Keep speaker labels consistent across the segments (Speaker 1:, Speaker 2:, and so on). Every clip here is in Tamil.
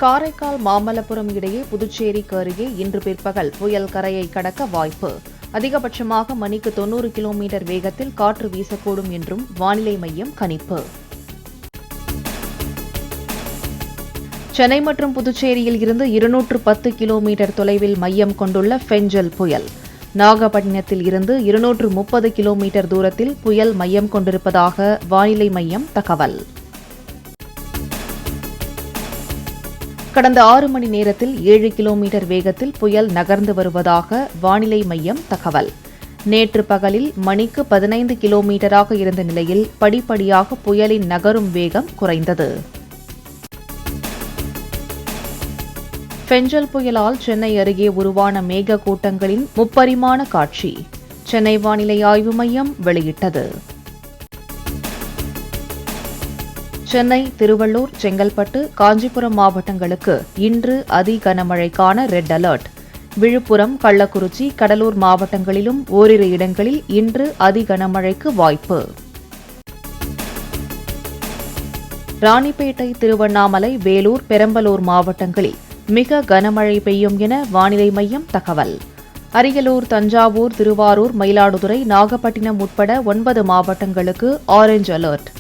Speaker 1: காரைக்கால் மாமல்லபுரம் இடையே புதுச்சேரிக்கு அருகே இன்று பிற்பகல் புயல் கரையை கடக்க வாய்ப்பு. அதிகபட்சமாக மணிக்கு 90 கிலோமீட்டர் வேகத்தில் காற்று வீசக்கூடும் என்றும் வானிலை மையம் கணிப்பு. சென்னை மற்றும் புதுச்சேரியில் இருந்து 210 கிலோமீட்டர் தொலைவில் மையம் கொண்டுள்ள ஃபெஞ்சல் புயல் நாகப்பட்டினத்தில் இருந்து 230 கிலோமீட்டர் தூரத்தில் புயல் மையம் கொண்டிருப்பதாக வானிலை மையம் தகவல். கடந்த 6 மணி நேரத்தில் 7 கிலோமீட்டர் வேகத்தில் புயல் நகர்ந்து வருவதாக வானிலை மையம் தகவல். நேற்று பகலில் மணிக்கு 15 கிலோமீட்டராக இருந்த நிலையில் படிப்படியாக புயலின் நகரும் வேகம் குறைந்தது. ஃபெஞ்சல் புயலால் சென்னை அருகே உருவான மேக கூட்டங்களின் முப்பரிமாண காட்சி சென்னை வானிலை ஆய்வு மையம் வெளியிட்டது. சென்னை, திருவள்ளூர், செங்கல்பட்டு, காஞ்சிபுரம் மாவட்டங்களுக்கு இன்று அதி கனமழைக்கான ரெட் அலர்ட். விழுப்புரம், கள்ளக்குறிச்சி, கடலூர் மாவட்டங்களிலும் ஓரிரு இடங்களில் இன்று அதி கனமழைக்கு வாய்ப்பு. ராணிப்பேட்டை, திருவண்ணாமலை, வேலூர், பெரம்பலூர் மாவட்டங்களில் மிக கனமழை பெய்யும் என வானிலை மையம் தகவல். அரியலூர், தஞ்சாவூர், திருவாரூர், மயிலாடுதுறை, நாகப்பட்டினம் உட்பட 9 மாவட்டங்களுக்கு ஆரஞ்ச் அலர்ட்.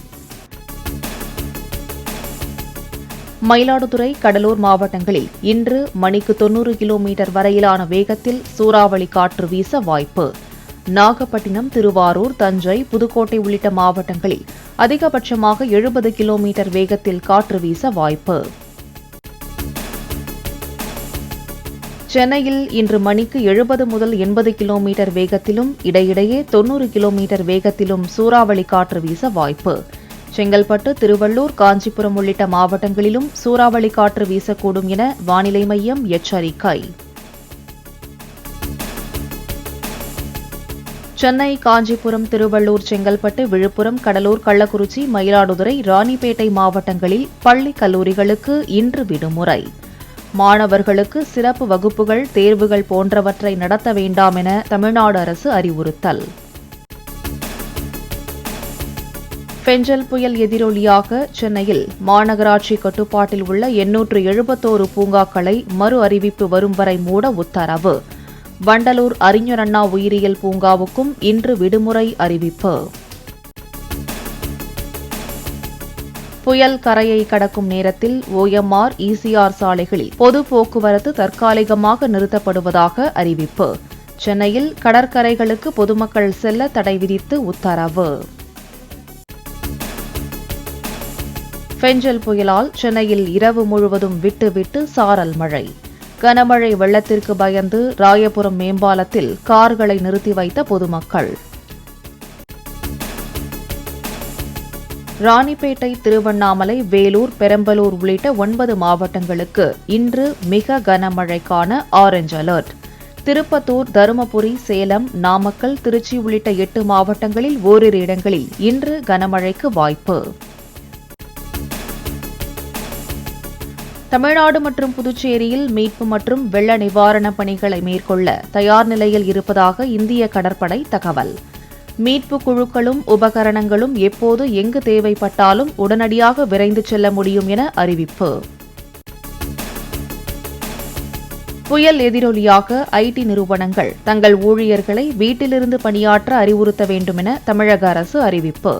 Speaker 1: மயிலாடுதுறை, கடலூர் மாவட்டங்களில் இன்று மணிக்கு 90 கிலோமீட்டர் வரையிலான வேகத்தில் சூறாவளி காற்று வீச வாய்ப்பு. நாகப்பட்டினம், திருவாரூர், தஞ்சை, புதுக்கோட்டை உள்ளிட்ட மாவட்டங்களில் அதிகபட்சமாக 70 கிலோமீட்டர் வேகத்தில் காற்று வீச வாய்ப்பு. சென்னையில் இன்று மணிக்கு 70 முதல் 80 கிலோமீட்டர் வேகத்திலும் இடையிடையே 90 கிலோமீட்டர் வேகத்திலும் சூறாவளி காற்று வீச வாய்ப்பு. செங்கல்பட்டு, திருவள்ளூர், காஞ்சிபுரம் உள்ளிட்ட மாவட்டங்களிலும் சூறாவளி காற்று வீசக்கூடும் என வானிலை மையம் எச்சரிக்கை. சென்னை, காஞ்சிபுரம், திருவள்ளூர், செங்கல்பட்டு, விழுப்புரம், கடலூர், கள்ளக்குறிச்சி, மயிலாடுதுறை, ராணிப்பேட்டை மாவட்டங்களில் பள்ளி, கல்லூரிகளுக்கு இன்று விடுமுறை. மாணவர்களுக்கு சிறப்பு வகுப்புகள், தேர்வுகள் போன்றவற்றை நடத்த வேண்டாம் என தமிழ்நாடு அரசு அறிவுறுத்தல். ஃபெஞ்சல் புயல் எதிரொலியாக சென்னையில் மாநகராட்சி கட்டுப்பாட்டில் உள்ள 871 பூங்காக்களை மறு அறிவிப்பு வரும் வரை மூட உத்தரவு. வண்டலூர் அறிஞர் அண்ணா உயிரியல் பூங்காவுக்கும் இன்று விடுமுறை அறிவிப்பு. புயல் கரையை கடக்கும் நேரத்தில் OMR, ECR சாலைகளில் பொது போக்குவரத்து தற்காலிகமாக நிறுத்தப்படுவதாக அறிவிப்பு. சென்னையில் கடற்கரைகளுக்கு பொதுமக்கள் செல்ல தடை விதித்து உத்தரவு. ஃபெஞ்சல் புயலால் சென்னையில் இரவு முழுவதும் விட்டு சாரல் மழை. கனமழை வெள்ளத்திற்கு பயந்து ராயபுரம் மேம்பாலத்தில் கார்களை நிறுத்தி வைத்த பொதுமக்கள். ராணிப்பேட்டை, திருவண்ணாமலை, வேலூர், பெரம்பலூர் உள்ளிட்ட 9 மாவட்டங்களுக்கு இன்று மிக கனமழைக்கான ஆரஞ்ச் அலர்ட். திருப்பத்தூர், தருமபுரி, சேலம், நாமக்கல், திருச்சி உள்ளிட்ட 8 மாவட்டங்களில் ஓரிரு இடங்களில் இன்று கனமழைக்கு வாய்ப்பு. தமிழ்நாடு மற்றும் புதுச்சேரியில் மீட்பு மற்றும் வெள்ள நிவாரணப் பணிகளை மேற்கொள்ள தயார் நிலையில் இருப்பதாக இந்திய கடற்படை தகவல். மீட்பு குழுக்களும் உபகரணங்களும் எப்போது எங்கு தேவைப்பட்டாலும் உடனடியாக விரைந்து செல்ல முடியும் என அறிவிப்பு. புயல் எதிரொலியாக IT நிறுவனங்கள் தங்கள் ஊழியர்களை வீட்டிலிருந்து பணியாற்ற அறிவுறுத்த வேண்டும் என தமிழக அரசு அறிவிப்பு.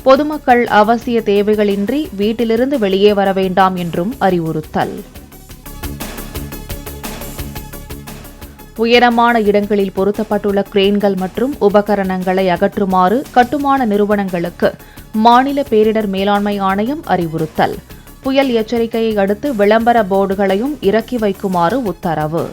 Speaker 1: பொதுமக்கள் அவசிய தேவைகளின்றி வீட்டிலிருந்து வெளியே வர வேண்டாம் என்றும் அறிவுறுத்தல். உயரமான இடங்களில் பொருத்தப்பட்டுள்ள கிரேன்கள் மற்றும் உபகரணங்களை அகற்றுமாறு கட்டுமான நிறுவனங்களுக்கு மாநில பேரிடர் மேலாண்மை ஆணையம் அறிவுறுத்தல். புயல் எச்சரிக்கையை அடுத்து விளம்பர போர்டுகளையும் இறக்கி வைக்குமாறு உத்தரவு.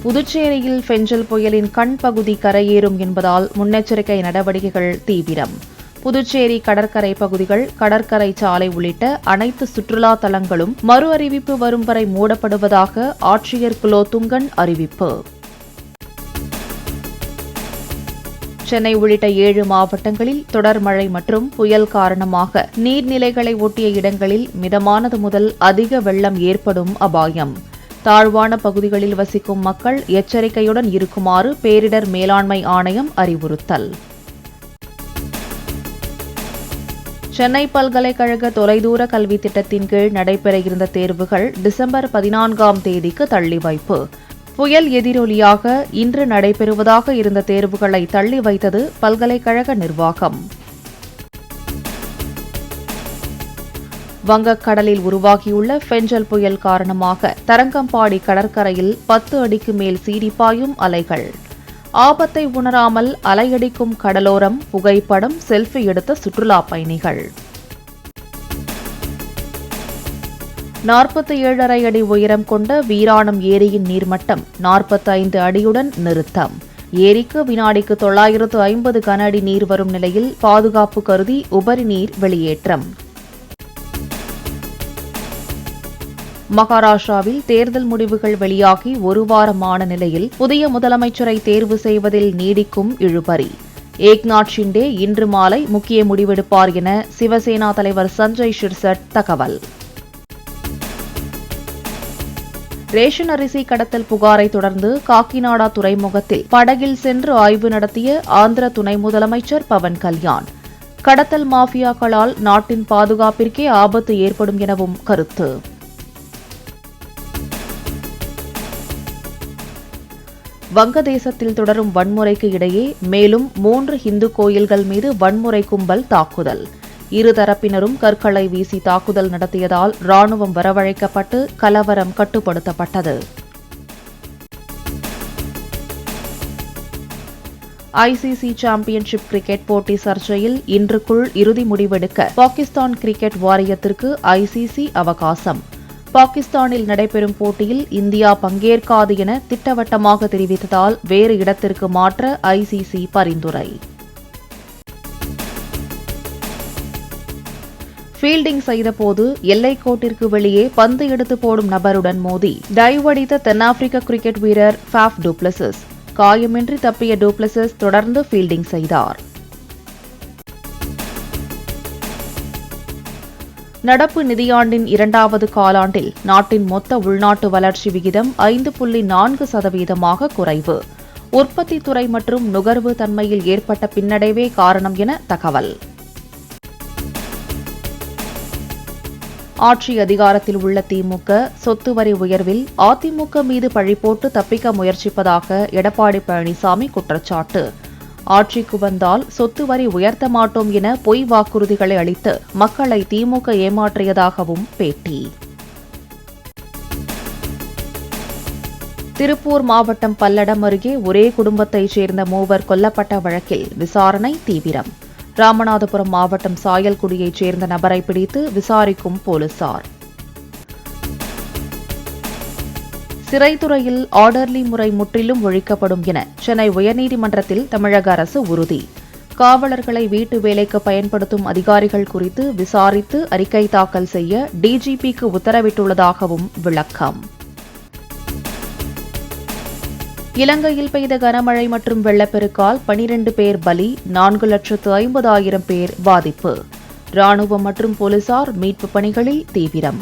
Speaker 1: புதுச்சேரியில் ஃபெஞ்சல் புயலின் கண் பகுதி கரையேறும் என்பதால் முன்னெச்சரிக்கை நடவடிக்கைகள் தீவிரம். புதுச்சேரி கடற்கரை பகுதிகள், கடற்கரை சாலை உள்ளிட்ட அனைத்து சுற்றுலா தலங்களும் மறு அறிவிப்பு வரும் வரை மூடப்படுவதாக ஆட்சியர் குலோத்துங்கன் அறிவிப்பு. சென்னை உள்ளிட்ட 7 மாவட்டங்களில் தொடர் மழை மற்றும் புயல் காரணமாக நீர்நிலைகளை ஒட்டிய இடங்களில் மிதமானது முதல் அதிக வெள்ளம் ஏற்படும் அபாயம். தாழ்வான பகுதிகளில் வசிக்கும் மக்கள் எச்சரிக்கையுடன் இருக்குமாறு பேரிடர் மேலாண்மை ஆணையம் அறிவுறுத்தல். சென்னை பல்கலைக்கழக தொலைதூர கல்வி திட்டத்தின் கீழ் நடைபெற இருந்த தேர்வுகள் டிசம்பர் 14ஆம் தேதிக்கு தள்ளி வைப்பு. புயல் எதிரொலியாக இன்று நடைபெறுவதாக இருந்த தேர்வுகளை தள்ளி வைத்தது பல்கலைக்கழக நிர்வாகம். வங்கக்கடலில் உருவாகியுள்ள பெஞ்சல் புயல் காரணமாக தரங்கம்பாடி கடற்கரையில் 10 அடிக்கு மேல் சீறிப்பாயும் அலைகள். ஆபத்தை உணராமல் அலையடிக்கும் கடலோரம் புகைப்படம் செல்ஃபி எடுத்த சுற்றுலா பயணிகள். 47.5 அடி உயரம் கொண்ட வீராணம் ஏரியின் நீர்மட்டம் 45 அடியுடன் நிறுத்தம். ஏரிக்கு வினாடிக்கு 950 கன அடி நீர் வரும் நிலையில் பாதுகாப்பு கருதி உபரி நீர் வெளியேற்றம். மகாராஷ்டிராவில் தேர்தல் முடிவுகள் வெளியாகி ஒரு வாரமான நிலையில் புதிய முதலமைச்சரை தேர்வு செய்வதில் நீடிக்கும் இழுபறி. ஏக்நாத் ஷிண்டே இன்று மாலை முக்கிய முடிவெடுப்பார் என சிவசேனா தலைவர் சஞ்சய் ஷிர்சட் தகவல். ரேஷன் அரிசி கடத்தல் புகாரை தொடர்ந்து காக்கிநாடா துறைமுகத்தில் படகில் சென்று ஆய்வு நடத்திய ஆந்திர துணை முதலமைச்சர் பவன் கல்யாண். கடத்தல் மாஃபியாக்களால் நாட்டின் பாதுகாப்பிற்கே ஆபத்து ஏற்படும் எனவும் கருத்து. வங்கதேசத்தில் தொடரும் வன்முறைக்கு இடையே மேலும் 3 இந்து கோயில்கள் மீது வன்முறை கும்பல் தாக்குதல். இருதரப்பினரும் கற்களை வீசி தாக்குதல் நடத்தியதால் ராணுவம் வரவழைக்கப்பட்டு கலவரம் கட்டுப்படுத்தப்பட்டது. ஐசிசி சாம்பியன்ஷிப் கிரிக்கெட் போட்டி சர்ச்சையில் இன்றுக்குள் இறுதி முடிவெடுக்க பாகிஸ்தான் கிரிக்கெட் வாரியத்திற்கு ஐசிசி அவகாசம். பாகிஸ்தானில் நடைபெறும் போட்டியில் இந்தியா பங்கேற்காது என திட்டவட்டமாக தெரிவித்ததால் வேறு இடத்திற்கு மாற்ற ஐசிசி பரிந்துரை. ஃபீல்டிங் செய்தபோது எல்லைக்கோட்டிற்கு வெளியே பந்து எடுத்து போடும் நபருடன் மோதி டைவ் அடித்த தென்னாப்பிரிக்க கிரிக்கெட் வீரர் ஃபாஃப் டு பிளசிஸ். காயமின்றி தப்பிய டு பிளசிஸ் தொடர்ந்து ஃபீல்டிங் செய்தார். நடப்பு நிதியாண்டின் 2வது காலாண்டில் நாட்டின் மொத்த உள்நாட்டு வளர்ச்சி விகிதம் 5.4% குறைவு. உற்பத்தித் துறை மற்றும் நுகர்வு தன்மையில் ஏற்பட்ட பின்னடைவே காரணம் என தகவல். ஆட்சி அதிகாரத்தில் உள்ள திமுக சொத்து வரி உயர்வில் அதிமுக மீது பழி போட்டு தப்பிக்க முயற்சிப்பதாக எடப்பாடி பழனிசாமி குற்றச்சாட்டு. ஆட்சிக்கு வந்தால் சொத்து வரி உயர்த்த மாட்டோம் என பொய் வாக்குறுதிகளை அளித்து மக்களை திமுக ஏமாற்றியதாகவும் பேட்டி. திருப்பூர் மாவட்டம் பல்லடம் அருகே ஒரே குடும்பத்தைச் சேர்ந்த 3 கொல்லப்பட்ட வழக்கில் விசாரணை தீவிரம். ராமநாதபுரம் மாவட்டம் சாயல்குடியைச் சேர்ந்த நபரை பிடித்து விசாரிக்கும் போலீசார். சிறைத்துறையில் ஆர்டர்லி முறை முற்றிலும் ஒழிக்கப்படும் என சென்னை உயர்நீதிமன்றத்தில் தமிழக அரசு உறுதி. காவலர்களை வீட்டு வேலைக்கு பயன்படுத்தும் அதிகாரிகள் குறித்து விசாரித்து அறிக்கை தாக்கல் செய்ய டிஜிபிக்கு உத்தரவிட்டுள்ளதாகவும் விளக்கம். இலங்கையில் பெய்த கனமழை மற்றும் வெள்ளப்பெருக்கால் 12 பேர் பலி, 4,50,000 பேர் பாதிப்பு. ராணுவம் மற்றும் போலீசார் மீட்புப் பணிகளில் தீவிரம்.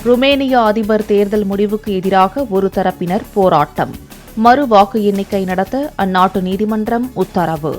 Speaker 1: ருமேனியா அதிபர் தேர்தல் முடிவுக்கு எதிராக ஒரு தரப்பினர் போராட்டம். மறு வாக்கு எண்ணிக்கை நடத்த அந்நாட்டு நீதிமன்றம் உத்தரவு.